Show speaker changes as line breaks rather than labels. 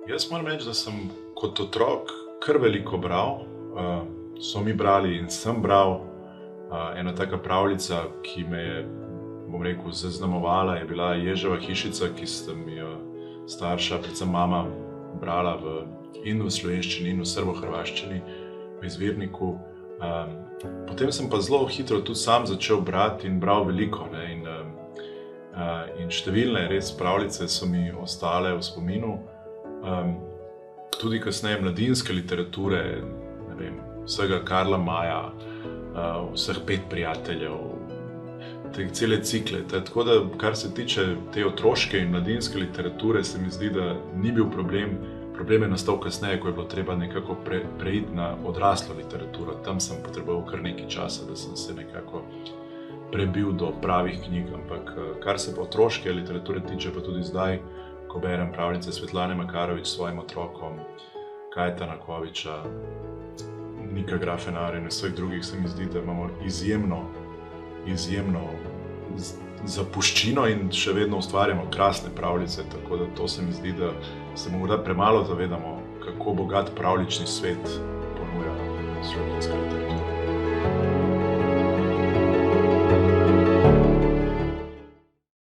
Jaz moram reči, da sem kot otrok kar veliko bral. So mi brali in sem bral. Ena taka pravljica, ki me je, bom rekel, zaznamovala, je bila Ježeva hišica, ki sta mi jo starša, predvsem mama, brala in v slovenščini in v srbohrvaščini, v izvirniku. Potem sem pa zelo hitro tudi sam začel brati in bral veliko, ne, in številne res pravljice so mi ostale v spominu. Tudi kasneje mladinske literature, ne vem, vsega Karla Maja, vseh 5 prijateljev, te cele cikle. Tako da, kar se tiče te otroške in mladinske literature, se mi zdi, da ni bil problem. Problem je nastal kasneje, ko je bilo treba nekako preiti na odraslo literaturo. Tam sem potreboval kar nekaj časa, da sem se nekako prebil do pravih knjig. Ampak kar se pa otroške literature tiče, pa tudi zdaj, ko berem pravljice Svetlane Makarovič s svojim otrokom, Kajeta Nakoviča, Nika Grafenarja in vseh drugih, se mi zdi, da imamo izjemno zapuščino in še vedno ustvarjamo krasne pravljice, tako da to se mi zdi, da se morda premalo zavedamo, kako bogat pravljični svet ponuja slovenska literatura.